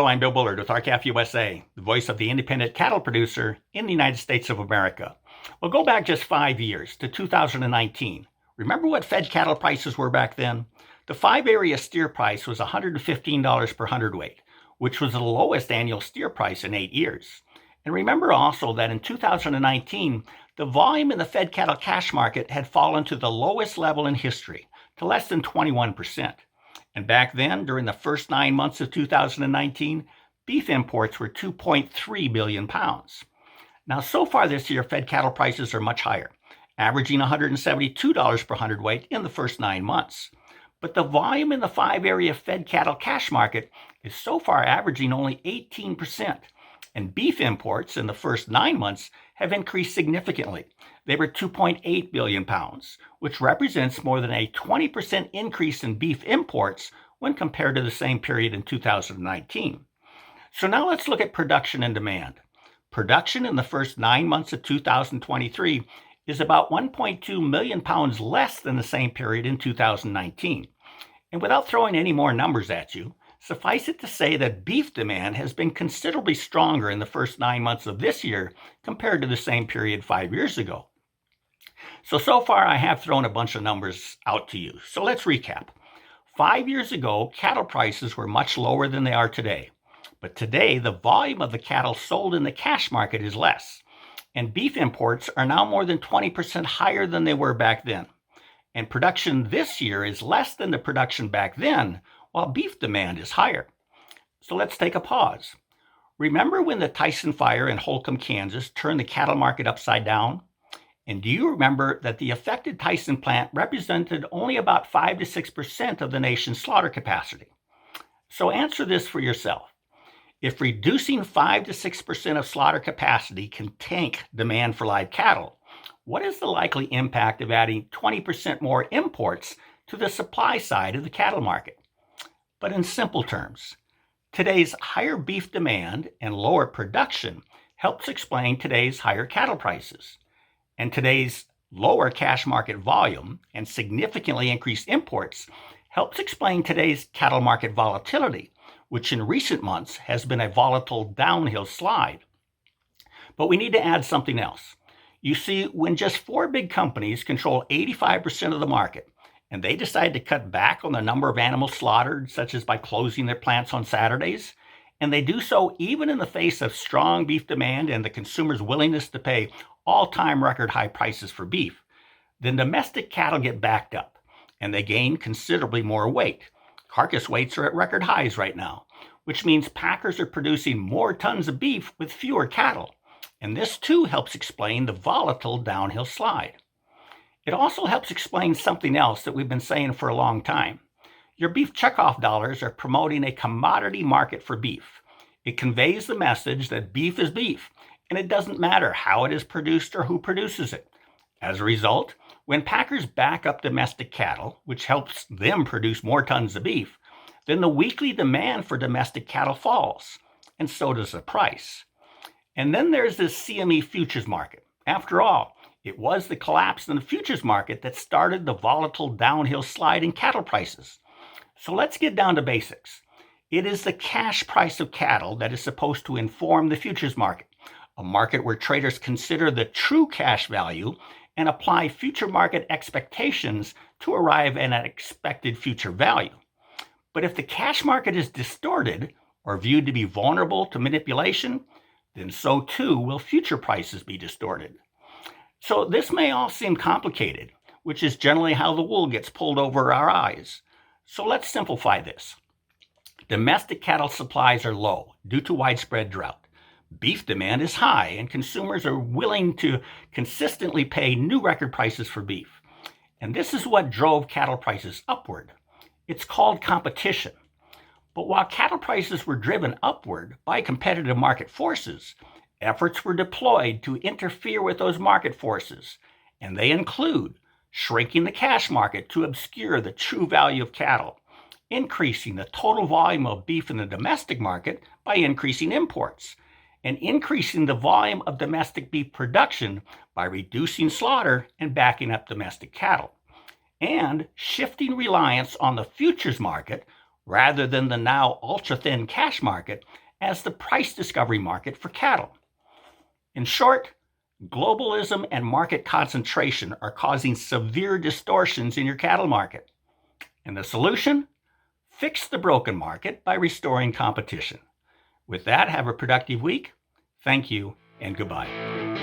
I'm Bill Bullard with Carcass USA, the voice of the independent cattle producer in the United States of America. We'll go back just 5 years to 2019. Remember what fed cattle prices were back then? The 5-area steer price was $115 per hundredweight, which was the lowest annual steer price in 8 years. And remember also that in 2019, the volume in the fed cattle cash market had fallen to the lowest level in history, to less than 21%. And back then, during the first 9 months of 2019, beef imports were 2.3 billion pounds. Now, so far this year, fed cattle prices are much higher, averaging $172 per hundredweight in the first 9 months. But the volume in the 5-area fed cattle cash market is so far averaging only 18%. And beef imports in the first 9 months have increased significantly. They were 2.8 billion pounds, which represents more than a 20% increase in beef imports when compared to the same period in 2019. So now let's look at production and demand. Production in the first 9 months of 2023 is about 1.2 million pounds less than the same period in 2019. And without throwing any more numbers at you, suffice it to say that beef demand has been considerably stronger in the first 9 months of this year compared to the same period 5 years ago. So far I have thrown a bunch of numbers out to you. So let's recap. 5 years ago, cattle prices were much lower than they are today. But today, the volume of the cattle sold in the cash market is less. And beef imports are now more than 20% higher than they were back then. And production this year is less than the production back then, while beef demand is higher. So let's take a pause. Remember when the Tyson fire in Holcomb, Kansas turned the cattle market upside down? And do you remember that the affected Tyson plant represented only about 5 to 6% of the nation's slaughter capacity? So answer this for yourself. If reducing 5 to 6% of slaughter capacity can tank demand for live cattle, what is the likely impact of adding 20% more imports to the supply side of the cattle market? But in simple terms, today's higher beef demand and lower production helps explain today's higher cattle prices. And today's lower cash market volume and significantly increased imports helps explain today's cattle market volatility, which in recent months has been a volatile downhill slide. But we need to add something else. You see, when just 4 big companies control 85% of the market, and they decide to cut back on the number of animals slaughtered, such as by closing their plants on Saturdays, and they do so even in the face of strong beef demand and the consumer's willingness to pay all-time record high prices for beef, then domestic cattle get backed up, and they gain considerably more weight. Carcass weights are at record highs right now, which means packers are producing more tons of beef with fewer cattle, and this too helps explain the volatile downhill slide. It also helps explain something else that we've been saying for a long time. Your beef checkoff dollars are promoting a commodity market for beef. It conveys the message that beef is beef, and it doesn't matter how it is produced or who produces it. As a result, when packers back up domestic cattle, which helps them produce more tons of beef, then the weekly demand for domestic cattle falls, and so does the price. And then there's this CME futures market. After all, it was the collapse in the futures market that started the volatile downhill slide in cattle prices. So let's get down to basics. It is the cash price of cattle that is supposed to inform the futures market, a market where traders consider the true cash value and apply future market expectations to arrive at an expected future value. But if the cash market is distorted or viewed to be vulnerable to manipulation, then so too will future prices be distorted. So this may all seem complicated, which is generally how the wool gets pulled over our eyes. So let's simplify this. Domestic cattle supplies are low due to widespread drought. Beef demand is high, and consumers are willing to consistently pay new record prices for beef. And this is what drove cattle prices upward. It's called competition. But while cattle prices were driven upward by competitive market forces, efforts were deployed to interfere with those market forces, and they include shrinking the cash market to obscure the true value of cattle, increasing the total volume of beef in the domestic market by increasing imports, and increasing the volume of domestic beef production by reducing slaughter and backing up domestic cattle, and shifting reliance on the futures market, rather than the now ultra-thin cash market as the price discovery market for cattle. In short, globalism and market concentration are causing severe distortions in your cattle market. And the solution? Fix the broken market by restoring competition. With that, have a productive week. Thank you and goodbye.